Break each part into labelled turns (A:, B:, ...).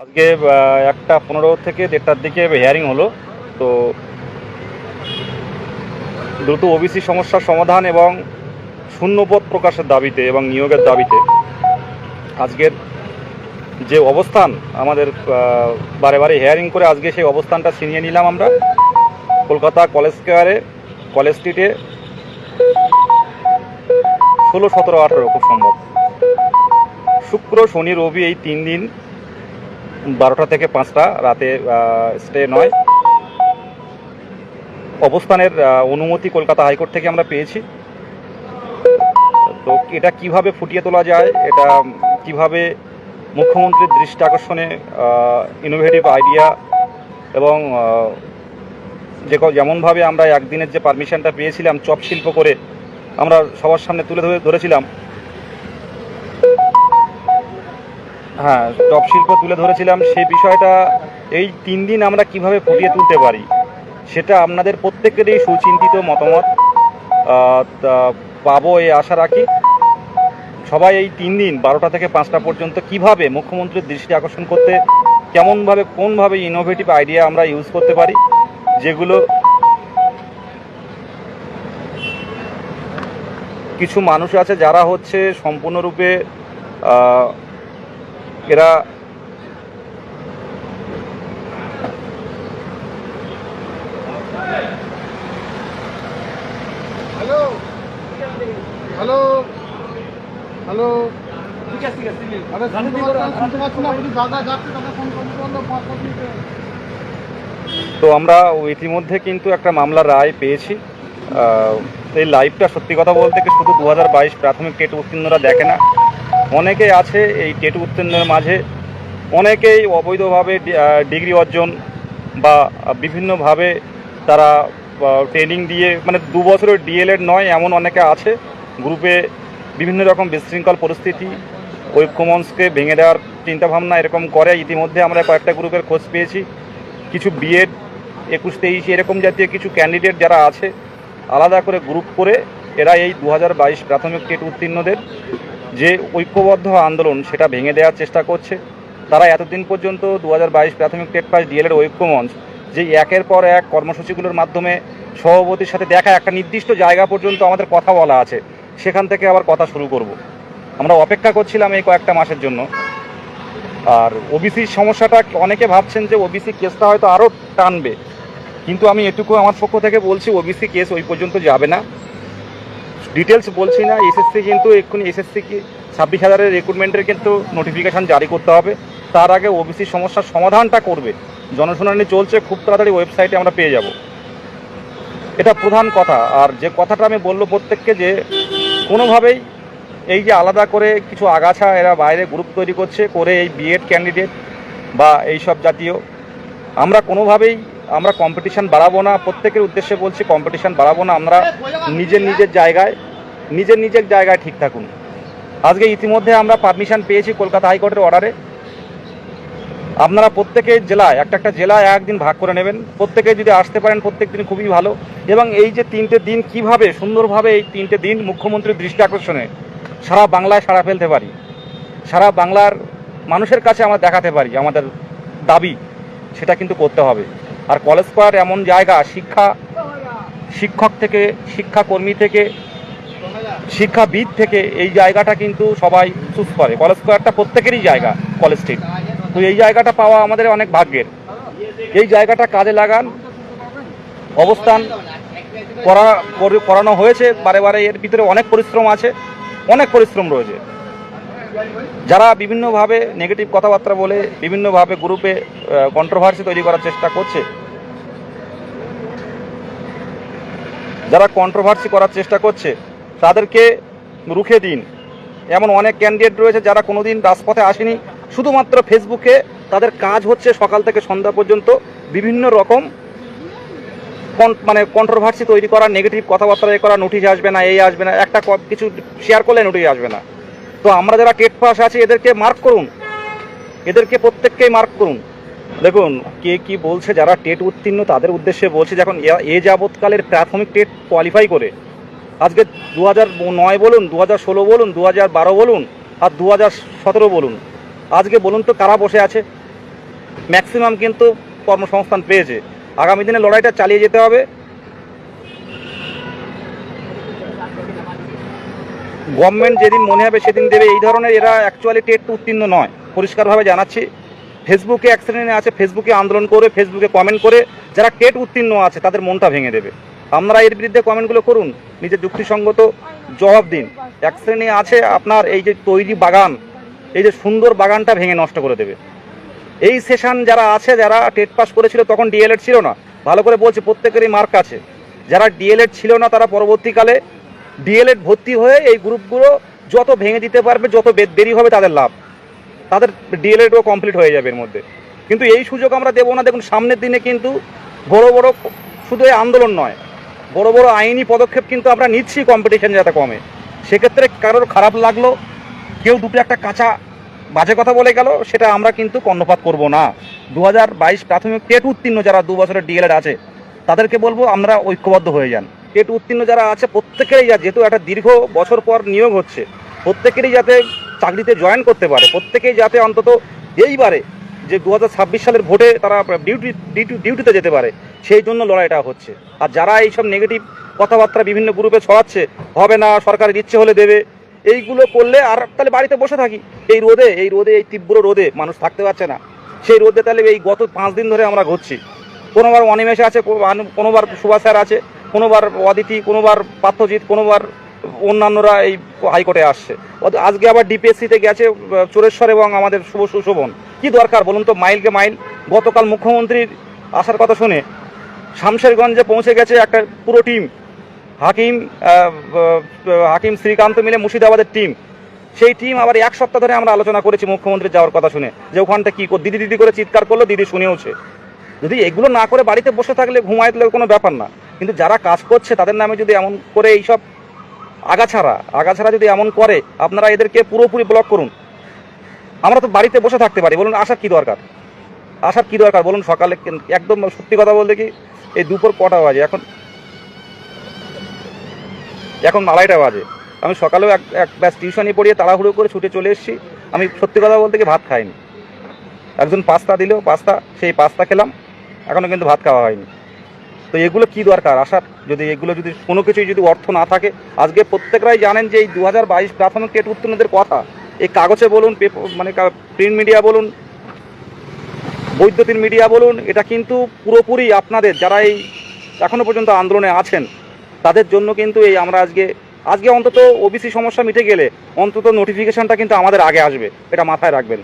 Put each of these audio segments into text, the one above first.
A: আজকে 1:15 থেকে 1:30টার দিকে হিয়ারিং হলো। তো দ্রুত ওবিসি সমস্যার সমাধান এবং শূন্যপদ প্রকাশের দাবিতে এবং নিয়োগের দাবিতে আজকের যে অবস্থান আমাদের বারে বারে হিয়ারিং করে আজকে সেই অবস্থানটা ছিনিয়ে নিলাম আমরা কলকাতা কলেজ স্কোয়ারে, কলেজ স্ট্রিটে 16, 17, 18 খুব সম্ভব। শুক্র, শনি, রবি এই 3 দিন 12টা থেকে 5টা রাতে স্টে নয় অবস্থানের অনুমতি কলকাতা হাইকোর্ট থেকে আমরা পেয়েছি। তো এটা কিভাবে ফুটিয়ে তোলা যায়, এটা কিভাবে মুখ্যমন্ত্রীর দৃষ্টি আকর্ষণে ইনোভেটিভ আইডিয়া এবং যেমনভাবে আমরা একদিনের যে পারমিশনটা পেয়েছিলাম চপ শিল্প করে আমরা সবার সামনে তুলে ধরেছিলাম, হ্যাঁ চপ শিল্প তুলে ধরেছিলাম, সেই বিষয়টা এই 3 দিন আমরা কিভাবে ফুটিয়ে তুলতে পারি সেটা আপনাদের প্রত্যেকেরই সুচিন্তিত মতামত পাবো এই আশা রাখি। সবাই এই 3 দিন 12টা থেকে 5টা পর্যন্ত কিভাবে মুখ্যমন্ত্রীর দৃষ্টি আকর্ষণ করতে কেমনভাবে কোনভাবে ইনোভেটিভ আইডিয়া আমরা ইউজ করতে পারি, যেগুলো কিছু মানুষ আছে যারা হচ্ছে সম্পূর্ণরূপে এরা
B: হ্যালো হ্যালো হ্যালো ঠিক আছে আরে শুনতে পাচ্ছি না, বুঝি দাদা যাচ্ছে তাকে ফোন করতে বললো।
A: তো আমরা ইতিমধ্যে কিন্তু একটা মামলার রায় পেয়েছি। এই লাইভটা সত্যি কথা বলতে কি শুধু 2022 প্রাথমিক টেট উত্তীর্ণরা দেখে না, অনেকেই আছে এই টেট উত্তীর্ণের মাঝে, অনেকেই অবৈধভাবে ডিগ্রি অর্জন বা বিভিন্নভাবে তারা ট্রেনিং দিয়ে মানে 2 বছরের ডিএলএড নয় এমন অনেকে আছে গ্রুপে বিভিন্ন রকম বিশৃঙ্খল পরিস্থিতি ঐক্যমঞ্চকে ভেঙে দেওয়ার চিন্তাভাবনা এরকম করে। ইতিমধ্যে আমরা কয়েকটা গ্রুপের খোঁজ পেয়েছি, কিছু বিএড 21, 23 এরকম জাতীয় কিছু ক্যান্ডিডেট যারা আছে আলাদা করে গ্রুপ করে এরা এই 2022 প্রাথমিক টেট উত্তীর্ণদের যে ঐক্যবদ্ধ আন্দোলন সেটা ভেঙে দেওয়ার চেষ্টা করছে। তারা এতদিন পর্যন্ত 2022 প্রাথমিক টেট পাস ডিএলএড ঐক্যমঞ্চ যে একের পর এক কর্মসূচিগুলোর মাধ্যমে সভাপতির সাথে দেখা একটা নির্দিষ্ট জায়গা পর্যন্ত আমাদের কথা বলা আছে, সেখান থেকে আবার কথা শুরু করব। আমরা অপেক্ষা করছিলাম এই কয়েকটা মাসের জন্য। আর ওবিসির সমস্যাটা অনেকে ভাবছেন যে ওবিসি কেসটা হয়তো আরও টানবে, কিন্তু আমি এটুকু আমার পক্ষ থেকে বলছি ওবিসি কেস ওই পর্যন্ত যাবে না। ডিটেলস বলছি না, এসএসসি কিন্তু এক্ষুনি এসএসসি 26,000-এর রিক্রুটমেন্টের কিন্তু নোটিফিকেশান জারি করতে হবে, তার আগে ওবিসি সমস্যার সমাধানটা করবে। জনশুনানি চলছে, খুব তাড়াতাড়ি ওয়েবসাইটে আমরা পেয়ে যাব, এটা প্রধান কথা। আর যে কথাটা আমি বলবো প্রত্যেককে যে কোনোভাবেই এই যে আলাদা করে কিছু আগাছা এরা বাইরে গ্রুপ তৈরি করছে করে এই বিএড ক্যান্ডিডেট বা এই সব জাতীয়, আমরা কোনোভাবেই আমরা কম্পিটিশান বাড়াবো না। প্রত্যেকের উদ্দেশ্যে বলছি কম্পিটিশান বাড়াবো না, আমরা নিজের জায়গায় ঠিক থাকুন। আজকে ইতিমধ্যে আমরা পারমিশন পেয়েছি কলকাতা হাইকোর্টের অর্ডারে, আপনারা প্রত্যেকের জেলায় একটা জেলায় একদিন ভাগ করে নেবেন, প্রত্যেকে যদি আসতে পারেন প্রত্যেক দিন খুবই ভালো। এবং এই যে 3টে দিন কিভাবে সুন্দরভাবে এই 3টে দিন মুখ্যমন্ত্রীর দৃষ্টি আকর্ষণে সারা বাংলায় সাড়া ফেলতে পারি, সারা বাংলার মানুষের কাছে আমরা দেখাতে পারি আমাদের দাবি, সেটা কিন্তু করতে হবে। আর কলেজ স্কোয়ার এমন জায়গা, শিক্ষক থেকে শিক্ষাকর্মী থেকে শিক্ষাবিদ থেকে এই জায়গাটা কিন্তু সবাই চুজ করে। কলেজ স্কোয়ারটা প্রত্যেকেরই জায়গা, কলেজ স্ট্রিট। তো এই জায়গাটা পাওয়া আমাদের অনেক ভাগ্যের। এই জায়গাটা কাজে লাগান, অবস্থান করানো হয়েছে বারে বারে, এর ভিতরে অনেক পরিশ্রম আছে, অনেক পরিশ্রম রয়েছে। যারা বিভিন্নভাবে নেগেটিভ কথাবার্তা বলে বিভিন্নভাবে গ্রুপে কন্ট্রোভার্সি তৈরি করার চেষ্টা করছে, যারা কন্ট্রোভার্সি করার চেষ্টা করছে তাদেরকে রুখে দিন। এমন অনেক ক্যান্ডিডেট রয়েছে যারা কোনোদিন রাজপথে আসেনি, শুধুমাত্র ফেসবুকে তাদের কাজ হচ্ছে সকাল থেকে সন্ধ্যা পর্যন্ত বিভিন্ন রকম মানে কন্ট্রোভার্সি তৈরি করা, নেগেটিভ কথাবার্তা করা, নোটিশ আসবে না, এই আসবে না, একটা কিছু শেয়ার করলে নোটিশ আসবে না। তো আমরা যারা টেট পাস আছি এদেরকে মার্ক করুন, এদেরকে প্রত্যেককেই মার্ক করুন। দেখুন কে কি বলছে, যারা টেট উত্তীর্ণ তাদের উদ্দেশ্যে বলছে, যখন এ যাবৎকালের প্রাথমিক টেট কোয়ালিফাই করে আজকে 2009 বলুন, 2016 বলুন, 2012 বলুন আর 2017 বলুন, আজকে বলুন তো কারা বসে আছে? ম্যাক্সিমাম কিন্তু কর্মসংস্থান পেয়েছে। আগামী দিনে লড়াইটা চালিয়ে যেতে হবে। গভর্নমেন্ট যেদিন মনে হবে সেদিন দেবে, এই ধরনের এরা অ্যাকচুয়ালি টেট উত্তীর্ণ নয়, পরিষ্কারভাবে জানাচ্ছি। ফেসবুকে এক শ্রেণী আছে, ফেসবুকে আন্দোলন করে, ফেসবুকে কমেন্ট করে যারা টেট উত্তীর্ণ আছে তাদের মনটা ভেঙে দেবে। আপনারা এর বিরুদ্ধে কমেন্টগুলো করুন, নিজের যুক্তিসঙ্গত জবাব দিন। এক শ্রেণী আছে আপনার এই যে তৈরি বাগান, এই যে সুন্দর বাগানটা ভেঙে নষ্ট করে দেবে। এই সেশন যারা আছে, যারা টেট পাস করেছিল তখন ডিএলএড ছিল না, ভালো করে বলছি প্রত্যেকেরই মার্ক আছে। যারা ডিএলএড ছিল না তারা পরবর্তীকালে ডিএলএড ভর্তি হয়ে এই গ্রুপগুলো যত ভেঙে দিতে পারবে, যত দেরি হবে তাদের লাভ, তাদের ডিএলএডও কমপ্লিট হয়ে যাবে এর মধ্যে। কিন্তু এই সুযোগ আমরা দেবো না। দেখুন সামনের দিনে কিন্তু বড় বড় শুধু এই আন্দোলন নয়, বড় বড় আইনি পদক্ষেপ কিন্তু আমরা নিচ্ছি কম্পিটিশন যাতে কমে। সেক্ষেত্রে কারোর খারাপ লাগলো, কেউ দুটো একটা কাঁচা বাজে কথা বলে গেল, সেটা আমরা কিন্তু কর্ণপাত করব না। 2022 প্রাথমিক টেট উত্তীর্ণ যারা 2 বছরের ডিএলএড আছে তাদেরকে বলবো আমরা ঐক্যবদ্ধ হয়ে যান। টেট উত্তীর্ণ যারা আছে প্রত্যেকেরই, যেহেতু একটা দীর্ঘ বছর পর নিয়োগ হচ্ছে, প্রত্যেকেরই যাতে চাকরিতে জয়েন করতে পারে, প্রত্যেকেই যাতে অন্তত এইবারে যে 2026 সালের ভোটে তারা ডিউটিতে যেতে পারে, সেই জন্য লড়াইটা হচ্ছে। আর যারা এইসব নেগেটিভ কথাবার্তা বিভিন্ন গ্রুপে ছড়াচ্ছে, হবে না, সরকারের ইচ্ছে হলে দেবে, এইগুলো করলে আর তাহলে বাড়িতে বসে থাকি। এই রোদে এই তীব্র রোদে মানুষ থাকতে পারছে না। সেই রোদে তাহলে এই গত 5 দিন ধরে আমরা ঘুরছি। কোনোবার অনিমেষ আছে, কোনোবার সুভাষ স্যার আছে, কোনোবার অদিতি, কোনোবার পার্থজিৎ, কোনোবার অন্যান্যরা এই হাইকোর্টে আসছে। আজকে আবার ডিপিএসসিতে গেছে চোরেশ্বর এবং আমাদের সুশোভন। কি দরকার বলুন তো, মাইলকে মাইল। গতকাল মুখ্যমন্ত্রীর আসার কথা শুনে শামশেরগঞ্জে পৌঁছে গেছে একটা পুরো টিম, হাকিম শ্রীকান্ত মিলে মুর্শিদাবাদের টিম। সেই টিম আবার 1 সপ্তাহ ধরে আমরা আলোচনা করেছি মুখ্যমন্ত্রী যাওয়ার কথা শুনে, যে ওখানটা কী দিদি দিদি করে চিৎকার করলো, দিদি শুনেওছে। যদি এগুলো না করে বাড়িতে বসে থাকলে, ঘুমায় থাকলে কোনো ব্যাপার না, কিন্তু যারা কাজ করছে তাদের নামে যদি এমন করে এইসব আগাছাড়া যদি এমন করে, আপনারা এদেরকে পুরোপুরি ব্লক করুন। আমরা তো বাড়িতে বসে থাকতে পারি, বলুন আসার কি দরকার বলুন। সকালে একদম সত্যি কথা বলতে কি, এই দুপুর কটা বাজে, এখন 2:30 বাজে। আমি সকালেও এক ব্যাস টিউশনি পড়িয়ে তাড়াহুড়ো করে ছুটে চলে এসেছি। আমি সত্যি কথা বলতে কি ভাত খাইনি। একজন পাস্তা দিল, সেই পাস্তা খেলাম, এখনও কিন্তু ভাত খাওয়া হয়নি। তো এগুলো কি দরকার আসার? এগুলো যদি কোনো কিছুই যদি অর্থ না থাকে, আজকে প্রত্যেকরাই জানেন যে এই 2022 প্রাথমিক টেট উত্তীর্ণদের কথা এই কাগজে বলুন, মানে প্রিন্ট মিডিয়া বলুন, বৈদ্যুতিন মিডিয়া বলুন, এটা কিন্তু পুরোপুরি আপনাদের যারা এই এখনও পর্যন্ত আন্দোলনে আছেন তাদের জন্য কিন্তু এই আমরা আজকে অন্তত ওবিসি সমস্যা মিটে গেলে অন্তত নোটিফিকেশনটা কিন্তু আমাদের আগে আসবে, এটা মাথায় রাখবেন।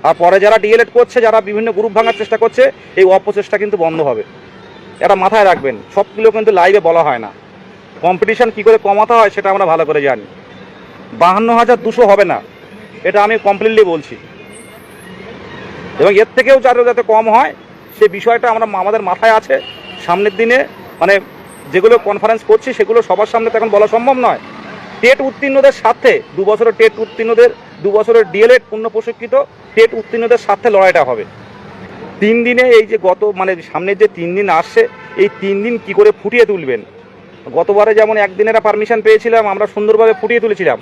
A: আর পরে যারা ডিএলএড করছে, যারা বিভিন্ন গ্রুপ ভাঙার চেষ্টা করছে, এই অপচেষ্টা কিন্তু বন্ধ হবে, এটা মাথায় রাখবেন। সবগুলো কিন্তু লাইভে বলা হয় না। কম্পিটিশন কী করে কমাতে হয় সেটা আমরা ভালো করে জানি। 52,200 হবে না, এটা আমি কমপ্লিটলি বলছি, এবং এর থেকেও যাতে কম হয় সে বিষয়টা আমাদের মাথায় আছে। সামনের দিনে মানে যেগুলো কনফারেন্স করছি সেগুলো সবার সামনে তো এখন বলা সম্ভব নয়। টেট উত্তীর্ণদের স্বার্থে 2 বছরের টেট উত্তীর্ণদের, 2 বছরের ডিএলএড পূর্ণ প্রশিক্ষিত টেট উত্তীর্ণদের স্বার্থে লড়াইটা হবে। 3 দিনে এই যে সামনের যে 3 দিন আসছে, এই 3 দিন কি করে ফুটিয়ে তুলবেন। গতবারে যেমন একদিনেরা পারমিশন পেয়েছিলাম, আমরা সুন্দরভাবে ফুটিয়ে তুলেছিলাম।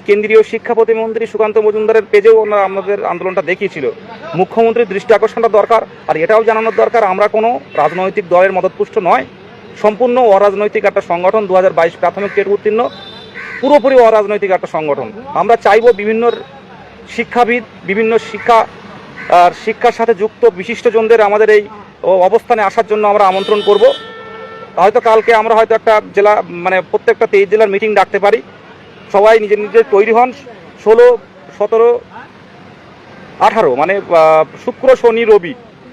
A: কেন্দ্রীয় শিক্ষা প্রতিমন্ত্রী সুকান্ত মজুমদারের পেজেও আমাদের আন্দোলনটা দেখিয়েছিল। মুখ্যমন্ত্রীর দৃষ্টি আকর্ষণটা দরকার। আর এটাও জানানোর দরকার, আমরা কোনো রাজনৈতিক দলের মদতপুষ্ট নয়, সম্পূর্ণ অরাজনৈতিক একটা সংগঠন। 2022 প্রাথমিক টেট উত্তীর্ণ পুরোপুরি অরাজনৈতিক একটা সংগঠন। আমরা চাইব বিভিন্ন শিক্ষাবিদ, বিভিন্ন শিক্ষার সাথে যুক্ত বিশিষ্টজনদের আমাদের এই অবস্থানে আসার জন্য আমরা আমন্ত্রণ করব। হয়তো কালকে আমরা হয়তো একটা জেলা, মানে প্রত্যেকটা 23 জেলার মিটিং ডাকতে পারি। সবাই নিজের তৈরি হন। 16, 17, 18 মানে শুক্র, শনি, রবি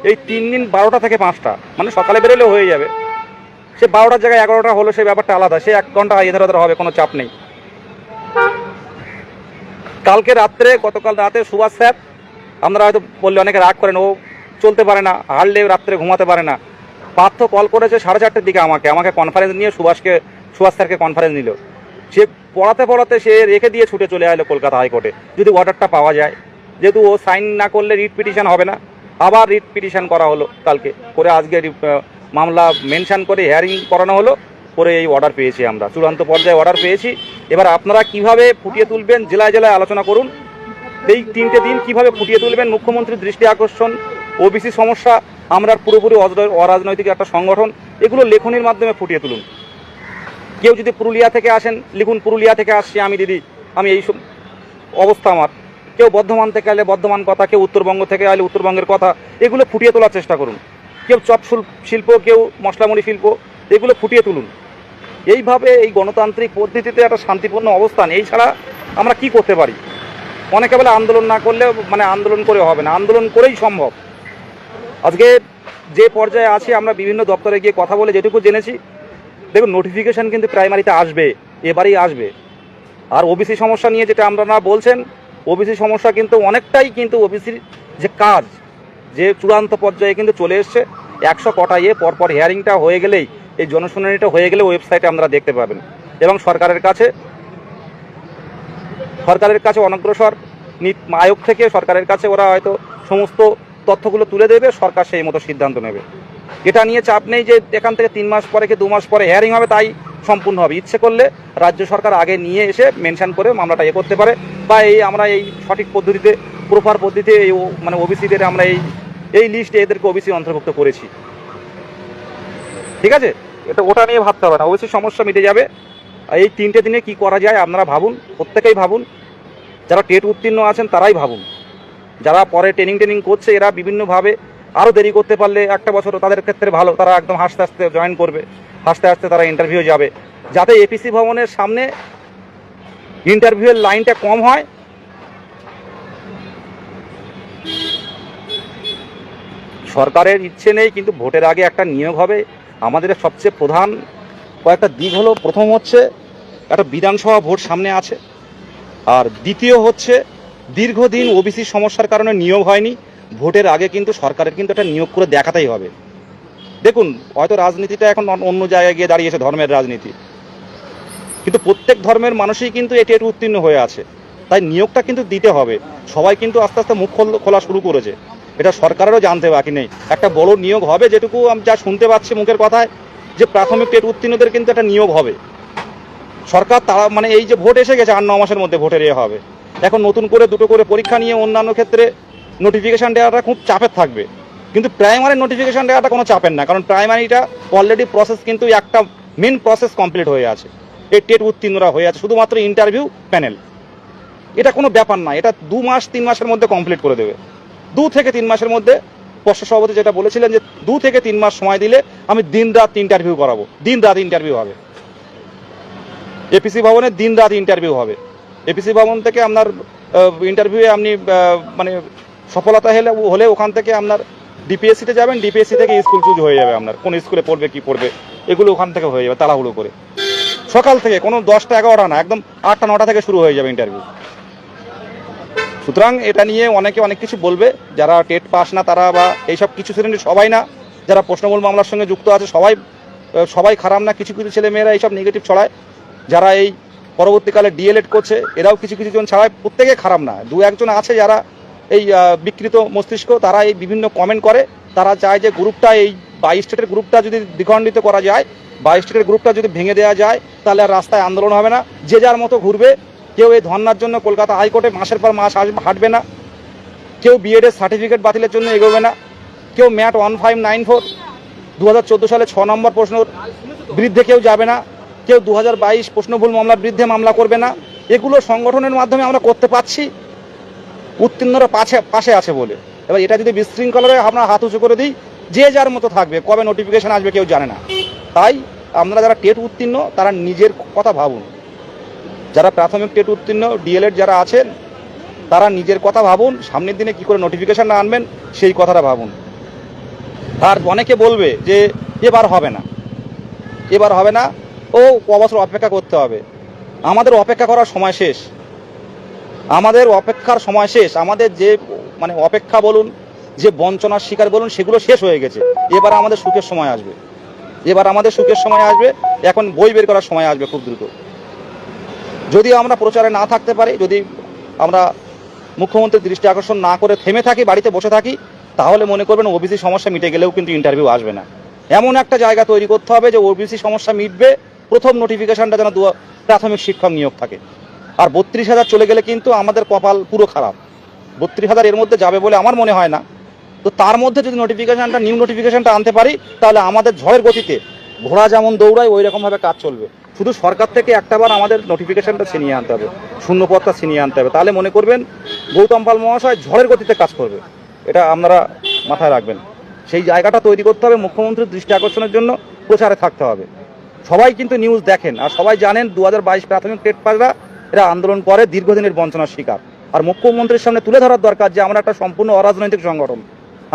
A: এই 3 দিন 12টা থেকে 5টা, মানে সকালে বেরোলেও হয়ে যাবে। সে 12টার জায়গায় 11টা হলো, সেই ব্যাপারটা আলাদা, সে 1 ঘন্টা এধার ওধার হবে, কোনো চাপ নেই। গতকাল রাতে সুভাষ স্যার, আমরা হয়তো বললে অনেকে রাগ করেন, ও চলতে পারে না, হারলে রাত্রে ঘুমাতে পারে না। পার্থ কল করেছে 4:30টার দিকে আমাকে কনফারেন্স নিয়ে, সুভাষ স্যারকে কনফারেন্স নিল। সে পড়াতে সে রেখে দিয়ে ছুটে চলে এলো কলকাতা হাইকোর্টে, যদি অর্ডারটা পাওয়া যায়। যেহেতু ও সাইন না করলে রিট পিটিশন হবে না, আবার রিট পিটিশন করা হলো কালকে করে, আজকে মামলা মেনশন করে হিয়ারিং করানো হলো, করে এই অর্ডার পেয়েছি আমরা, চূড়ান্ত পর্যায়ে অর্ডার পেয়েছি। এবার আপনারা কিভাবে ফুটিয়ে তুলবেন জেলায় জেলায় আলোচনা করুন। এই 3টে দিন কিভাবে ফুটিয়ে তুলবেন মুখ্যমন্ত্রীর দৃষ্টি আকর্ষণ, ওবিসি সমস্যা, আমরা পুরোপুরি অরাজনৈতিক একটা সংগঠন, এগুলো লেখনির মাধ্যমে ফুটিয়ে তুলুন। কেউ যদি পুরুলিয়া থেকে আসেন লিখুন পুরুলিয়া থেকে আসছি আমি দিদি, আমি এই অবস্থা আমার। কেউ বর্ধমান থেকে এলে বর্ধমান কথা, কেউ উত্তরবঙ্গ থেকে এলে উত্তরবঙ্গের কথা, এগুলো ফুটিয়ে তোলার চেষ্টা করুন। কেউ চপ শিল্প, কেউ মশলামুড়ি শিল্প, এগুলো ফুটিয়ে তুলুন। এইভাবে এই গণতান্ত্রিক পদ্ধতিতে একটা শান্তিপূর্ণ অবস্থান, এই ছাড়া আমরা কি করতে পারি? অনেকে বলে আন্দোলন না করলে আন্দোলন করে হবে না, আন্দোলন করেই সম্ভব। আজকে যে পর্যায়ে আছি আমরা বিভিন্ন দপ্তরে গিয়ে কথা বলে যেটুকু জেনেছি, দেখুন নোটিফিকেশান কিন্তু প্রাইমারিতে আসবে, এবারেই আসবে। আর ওবিসি সমস্যা নিয়ে যেটা আপনারা বলছেন, ওবিসি সমস্যা কিন্তু অনেকটাই কিন্তু ওবিসির যে কাজ, যে চূড়ান্ত পর্যায়ে কিন্তু চলে এসছে। 100 কটা পরপর হিয়ারিংটা হয়ে গেলেই, এই জনশুনানিটা হয়ে গেলে ওয়েবসাইটে আপনারা দেখতে পাবেন। এবং সরকারের কাছে অনগ্রসর আয়োগ থেকে সরকারের কাছে ওরা হয়তো সমস্ত তথ্যগুলো তুলে দেবে, সরকার সেই মতো সিদ্ধান্ত নেবে। এটা নিয়ে চাপ নেই যে এখান থেকে 3 মাস পরে কি 2 মাস পরে হিয়ারিং হবে তাই সম্পূর্ণ হবে। ইচ্ছে করলে রাজ্য সরকার আগে নিয়ে এসে মেনশন করে মামলাটা করতে পারে, বা আমরা এই সঠিক পদ্ধতিতে, প্রপার পদ্ধতিতে এই ওবিসিদের আমরা এই লিস্টে এদেরকে ওবিসি অন্তর্ভুক্ত করেছি। ঠিক আছে, ওটা নিয়ে ভাবতে হবে না, ওবিসি সমস্যা মিটে যাবে। এই 3টে দিনে কি করা যায় আপনারা ভাবুন, প্রত্যেকেই ভাবুন। যারা টেট উত্তীর্ণ আছেন তারাই ভাবুন, যারা পরে ট্রেনিং করছে এরা বিভিন্নভাবে আরও দেরি করতে পারলে 1 বছর তাদের ক্ষেত্রে ভালো, তারা একদম হাসতে হাসতে জয়েন করবে, হাসতে হাসতে তারা ইন্টারভিউ যাবে, যাতে এপিসি ভবনের সামনে ইন্টারভিউয়ের লাইনটা কম হয়। সরকারের ইচ্ছে নেই, কিন্তু ভোটের আগে একটা নিয়োগ হবে। আমাদের সবচেয়ে প্রধান কয়েকটা দিক হলো, প্রথম হচ্ছে একটা বিধানসভা ভোট সামনে আছে, আর দ্বিতীয় হচ্ছে দীর্ঘদিন ওবিসি সমস্যার কারণে নিয়োগ হয়নি। ভোটের আগে কিন্তু সরকারের কিন্তু একটা নিয়োগ করে দেখাতেই হবে। দেখুন হয়তো রাজনীতিটা এখন অন্য জায়গায় গিয়ে দাঁড়িয়েছে, ধর্মের রাজনীতি, কিন্তু প্রত্যেক ধর্মের মানুষই কিন্তু এটি উত্তীর্ণ হয়ে আছে, তাই নিয়োগটা কিন্তু দিতে হবে। সবাই কিন্তু আস্তে আস্তে মুখ খোলা শুরু করেছে, এটা সরকারেরও জানতে বাকি নেই। একটা বড় নিয়োগ হবে, যেটুকু আমি যা শুনতে পাচ্ছি মুখের কথায়, যে প্রাথমিক টেট উত্তীর্ণদের কিন্তু একটা নিয়োগ হবে। সরকার তারা এই যে ভোট এসে গেছে, 8-9 মাসের মধ্যে ভোটের হবে, এখন নতুন করে 2টো করে পরীক্ষা নিয়ে অন্যান্য ক্ষেত্রে নোটিফিকেশান দেওয়াটা খুব চাপের থাকবে। কিন্তু প্রাইমারির নোটিফিকেশান দেওয়াটা কোনো চাপের না, কারণ প্রাইমারিটা অলরেডি প্রসেস কিন্তু একটা মেন প্রসেস কমপ্লিট হয়ে আছে, এই টেট উত্তীর্ণরা হয়ে আছে, শুধুমাত্র ইন্টারভিউ প্যানেল। এটা কোনো ব্যাপার না, এটা 2 মাস 3 মাসের মধ্যে কমপ্লিট করে দেবে। 2 থেকে 3 মাসের মধ্যে পর্ষদ সভাপতি যেটা বলেছিলেন যে 2 থেকে 3 মাস সময় দিলে আমি দিন-রাত ইন্টারভিউ করাবো, দিন-রাত ইন্টারভিউ হবে। এপিসি ভবনে দিন-রাত ইন্টারভিউ হবে। এপিসি ভবন থেকে আপনার ইন্টারভিউয়ে আপনি সফলতা হলে ওখান থেকে আপনার ডিপিএসসিতে যাবেন, ডিপিএসসি থেকে স্কুল চুজ হয়ে যাবে, আপনার কোন স্কুলে পড়বে কি পড়বে এগুলো ওখান থেকে হয়ে যাবে তাড়াহুড়ো করে। সকাল থেকে কোনো 10টা 11টা না, একদম 8টা 9টা থেকে শুরু হয়ে যাবে ইন্টারভিউ। সুতরাং এটা নিয়ে অনেকে অনেক কিছু বলবে, যারা টেট পাস না তারা, বা এইসব কিছু শ্রেণীর সবাই না, যারা প্রশ্নমূল মামলার সঙ্গে যুক্ত আছে সবাই খারাপ না। কিছু কিছু ছেলেমেয়েরা এইসব নেগেটিভ ছড়ায়, যারা এই পরবর্তীকালে ডিএলএড করছে এরাও কিছু জন ছাড়ায়, প্রত্যেকে খারাপ না। 2-1 আছে যারা এই বিকৃত মস্তিষ্ক, তারা এই বিভিন্ন কমেন্ট করে, তারা চায় যে গ্রুপটা, এই 22 স্টেটের গ্রুপটা যদি দ্বিখণ্ডিত করা যায়, 22 স্টেটের গ্রুপটা যদি ভেঙে দেওয়া যায়, তাহলে আর রাস্তায় আন্দোলন হবে না, যে যার মতো ঘুরবে। কেউ এই ধর্নার জন্য কলকাতা হাইকোর্টে মাসের পর মাস হাঁটবে না, কেউ বিএডের সার্টিফিকেট বাতিলের জন্য এগোবে না, কেউ ম্যাট 1594 2014 সালে 6 নম্বর প্রশ্নের বিরুদ্ধে কেউ যাবে না, কেউ 2022 প্রশ্নভুল মামলার বিরুদ্ধে মামলা করবে না। এগুলো সংগঠনের মাধ্যমে আমরা করতে পারছি, উত্তীর্ণরা পাশে আছে বলে। এবার এটা যদি বিশৃঙ্খলারে আমরা হাত উঁচু করে দিই, যে যার মতো থাকবে, কবে নোটিফিকেশান আসবে কেউ জানে না। তাই আমরা যারা টেট উত্তীর্ণ তারা নিজের কথা ভাবুন, যারা প্রাথমিক টেট উত্তীর্ণ ডিএলএড যারা আছেন তারা নিজের কথা ভাবুন, সামনের দিনে কি করে নোটিফিকেশান না আনবেন সেই কথাটা ভাবুন। আর অনেকে বলবে যে এবার হবে না, ও কবছর অপেক্ষা করতে হবে। আমাদের অপেক্ষা করার সময় শেষ, আমাদের অপেক্ষার সময় শেষ। আমাদের যে অপেক্ষা বলুন, যে বঞ্চনার শিকার বলুন, সেগুলো শেষ হয়ে গেছে। এবার আমাদের সুখের সময় আসবে, এখন বই বের করার সময় আসবে খুব দ্রুত। যদি আমরা প্রচারে না থাকতে পারি, যদি আমরা মুখ্যমন্ত্রীর দৃষ্টি আকর্ষণ না করে থেমে থাকি, বাড়িতে বসে থাকি, তাহলে মনে করবেন ওবিসি সমস্যা মিটে গেলেও কিন্তু ইন্টারভিউ আসবে না। এমন একটা জায়গা তৈরি করতে হবে যে ওবিসি সমস্যা মিটবে, প্রথম নোটিফিকেশনটা যেন প্রাথমিক শিক্ষক নিয়োগ থাকে। আর 32,000 চলে গেলে কিন্তু আমাদের কপাল পুরো খারাপ।
C: 32,000 এর মধ্যে যাবে বলে আমার মনে হয় না। তো তার মধ্যে যদি নিউ নোটিফিকেশনটা আনতে পারি, তাহলে আমাদের ঝড়ের গতিতে ঘোড়া যেমন দৌড়ায় ওই রকমভাবে কাজ চলবে। শুধু সরকার থেকে একটাবার আমাদের নোটিফিকেশনটা ছিনিয়ে আনতে হবে, শূন্যপদটা ছিনিয়ে আনতে হবে, তাহলে মনে করবেন গৌতম পাল মহাশয় ঝড়ের গতিতে কাজ করবে। এটা আপনারা মাথায় রাখবেন। সেই জায়গাটা তৈরি করতে হবে, মুখ্যমন্ত্রীর দৃষ্টি আকর্ষণের জন্য প্রচারে থাকতে হবে। সবাই কিন্তু নিউজ দেখেন আর সবাই জানেন 2022 প্রাথমিক টেট পাসরা এরা আন্দোলন করে দীর্ঘদিনের বঞ্চনার শিকার। আর মুখ্যমন্ত্রীর সামনে তুলে ধরার দরকার যে আমরা একটা সম্পূর্ণ অরাজনৈতিক সংগঠন,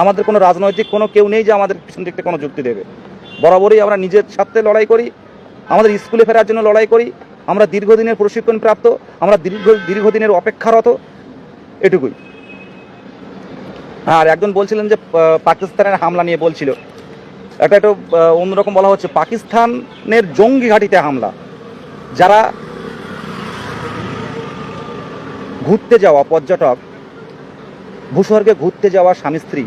C: আমাদের কোনো রাজনৈতিক কেউ নেই যে আমাদের পিছন থেকে কোনো যুক্তি দেবে। বরাবরই আমরা নিজের স্বার্থে লড়াই করি, আমাদের স্কুলে ফেরার জন্য লড়াই করি, আমরা দীর্ঘদিনের প্রশিক্ষণ প্রাপ্ত, আমরা দীর্ঘদিনের অপেক্ষারত, এটুকুই। আর একজন বলছিলেন যে পাকিস্তানের হামলা নিয়ে বলছিল, একটা একটু অন্যরকম বলা হচ্ছে, পাকিস্তানের জঙ্গি ঘাঁটিতে হামলা। যারা ঘুরতে যাওয়া পর্যটক, ভূস্বর্গে ঘুরতে যাওয়া স্বামী স্ত্রী,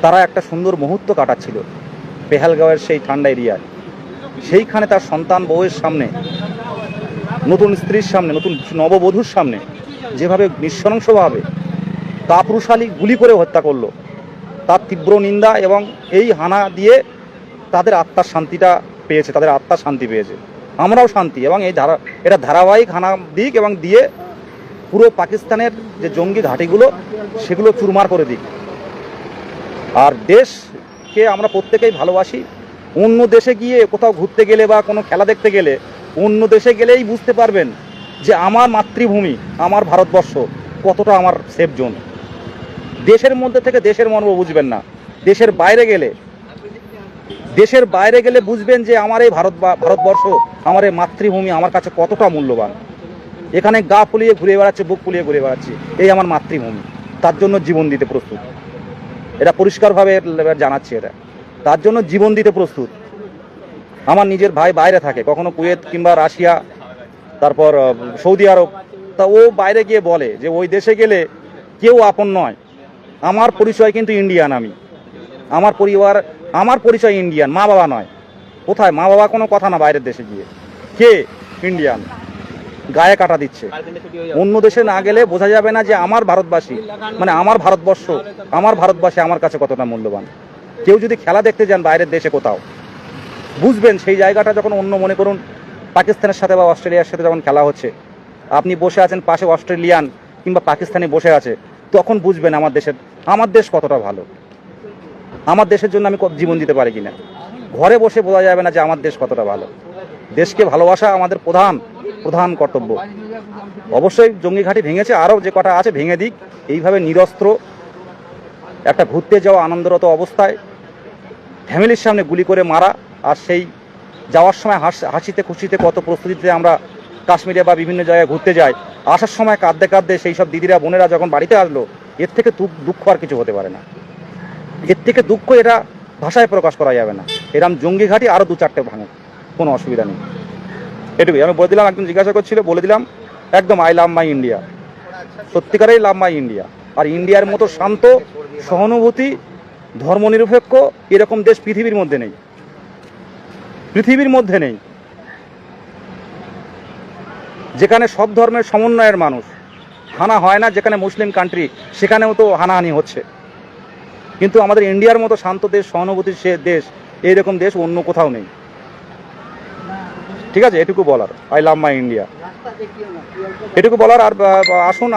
C: তারা একটা সুন্দর মুহূর্ত কাটাচ্ছিল পেহেলগাঁওয়ের সেই ঠান্ডা এরিয়ায়। সেইখানে তার সন্তান বউয়ের সামনে, নতুন স্ত্রীর সামনে, নতুন নববধূর সামনে যেভাবে নৃশংসভাবে কাপুরুষালী গুলি করে হত্যা করলো, তার তীব্র নিন্দা। এবং এই হানা দিয়ে তাদের আত্মার শান্তিটা পেয়েছে, তাদের আত্মার শান্তি পেয়েছে, আমরাও শান্তি। এবং এটা ধারাবাহিক হানা দিক এবং দিয়ে পুরো পাকিস্তানের যে জঙ্গি ঘাঁটিগুলো সেগুলো চুরমার করে দিক। আর দেশকে আমরা প্রত্যেকেই ভালোবাসি। অন্য দেশে গিয়ে কোথাও ঘুরতে গেলে বা কোনো খেলা দেখতে গেলে অন্য দেশে গেলেই বুঝতে পারবেন যে আমার মাতৃভূমি, আমার ভারতবর্ষ কতটা আমার সেফ জোন। দেশের মধ্যে থেকে দেশের মর্ম বুঝবেন না, দেশের বাইরে গেলে বুঝবেন যে আমার এই ভারতবর্ষ, আমার এই মাতৃভূমি আমার কাছে কতটা মূল্যবান। এখানে গা ফুলিয়ে ঘুরে বেড়াচ্ছে, বুক ফুলিয়ে ঘুরে বেড়াচ্ছি, এই আমার মাতৃভূমি, তার জন্য জীবন দিতে প্রস্তুত। এটা পরিষ্কারভাবে জানাচ্ছি, এটা তার জন্য জীবন দিতে প্রস্তুত। আমার নিজের ভাই বাইরে থাকে, কখনো কুয়েত কিংবা রাশিয়া, তারপর সৌদি আরব, তা ও বাইরে গিয়ে বলে যে ওই দেশে গেলে কেউ আপন নয়। আমার পরিচয় কিন্তু ইন্ডিয়ান, আমার পরিচয় ইন্ডিয়ান, মা বাবা নয়। কোথায় মা বাবা কোনো কথা না, বাইরের দেশে গিয়ে কে ইন্ডিয়ান গায়ে কাটা দিচ্ছে। অন্য দেশে না গেলে বোঝা যাবে না যে আমার ভারতবাসী, মানে আমার ভারতবর্ষ, আমার ভারতবাসী আমার কাছে কতটা মূল্যবান। কেউ যদি খেলা দেখতে যান বাইরের দেশে কোথাও, বুঝবেন সেই জায়গাটা যখন অন্য, মনে করুন পাকিস্তানের সাথে বা অস্ট্রেলিয়ার সাথে যখন খেলা হচ্ছে, আপনি বসে আছেন পাশে অস্ট্রেলিয়ান কিংবা পাকিস্তানি বসে আছে, তখন বুঝবেন আমার দেশ কতটা ভালো, আমার দেশের জন্য আমি জীবন দিতে পারি কিনা। ঘরে বসে বোঝা যাবে না যে আমার দেশ কতটা ভালো। দেশকে ভালোবাসা আমাদের প্রধান কর্তব্য। অবশ্যই জঙ্গি ঘাঁটি ভেঙেছে, আরও যে কটা আছে ভেঙে দিক। এইভাবে নিরস্ত্র একটা ঘুরতে যাওয়া আনন্দরত অবস্থায় ফ্যামিলির সামনে গুলি করে মারা, আর সেই যাওয়ার সময় হাসিতে খুশিতে কত প্রস্তুতিতে আমরা কাশ্মীরে বা বিভিন্ন জায়গায় ঘুরতে যাই, আসার সময় কাঁদতে কাঁদতে সেই সব দিদিরা বোনেরা যখন বাড়িতে আসলো, এর থেকে দুঃখ আর কিছু হতে পারে না। এর থেকে দুঃখ এটা ভাষায় প্রকাশ করা যাবে না। এরম জঙ্গি ঘাঁটি আরও 2-4টে ভাঙে, কোনো অসুবিধা নেই। এটুকুই আমি বলে দিলাম। একজন জিজ্ঞাসা করছিল, বলে দিলাম একদম আই লাভ মাই ইন্ডিয়া, সত্যিকারেই লাভ মাই ইন্ডিয়া। আর ইন্ডিয়ার মতো শান্ত, সহানুভূতি, ধর্মনিরপেক্ষ এরকম দেশ পৃথিবীর মধ্যে নেই, যেখানে সব ধর্মের সমন্বয়ের মানুষ, হানা হয় না। যেখানে মুসলিম কান্ট্রি সেখানেও তো হানাহানি হচ্ছে, কিন্তু আমাদের ইন্ডিয়ার মতো শান্ত দেশ, সহানুভূতির সে দেশ, এইরকম দেশ অন্য কোথাও নেই। ঠিক আছে, এটুকু বলার, আই লাভ মাই ইন্ডিয়া, এটুকু বলার। আর আসুন,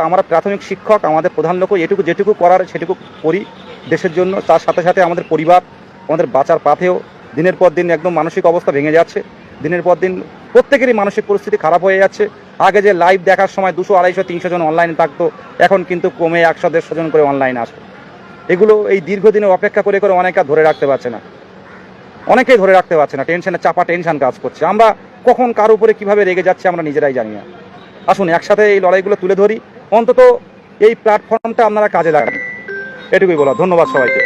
C: আমরা প্রাথমিক শিক্ষক, আমাদের প্রধান লক্ষ্য যেটুকু করার সেটুকু করি দেশের জন্য। তার সাথে সাথে আমাদের পরিবার, আমাদের বাঁচার পাথেও দিনের পর দিন একদম মানসিক অবস্থা ভেঙে যাচ্ছে। দিনের পর দিন প্রত্যেকেরই মানসিক পরিস্থিতি খারাপ হয়ে যাচ্ছে। আগে যে লাইভ দেখার সময় 200, 250, 300 জন অনলাইনে থাকতো, এখন কিন্তু কমে 100, 150 জন করে অনলাইনে আসে। এগুলো এই দীর্ঘদিনে অপেক্ষা করে অনেকে ধরে রাখতে পারছে না, অনেকেই ধরে রাখতে পারছে না, টেনশন কাজ করছে। আমরা কখন কার উপরে কীভাবে রেগে যাচ্ছে আমরা নিজেরাই জানি না। আসুন একসাথে এই লড়াইগুলো তুলে ধরি, অন্তত এই প্ল্যাটফর্মটা আপনারা কাজে লাগান। এটুকুই বলা। ধন্যবাদ সবাইকে।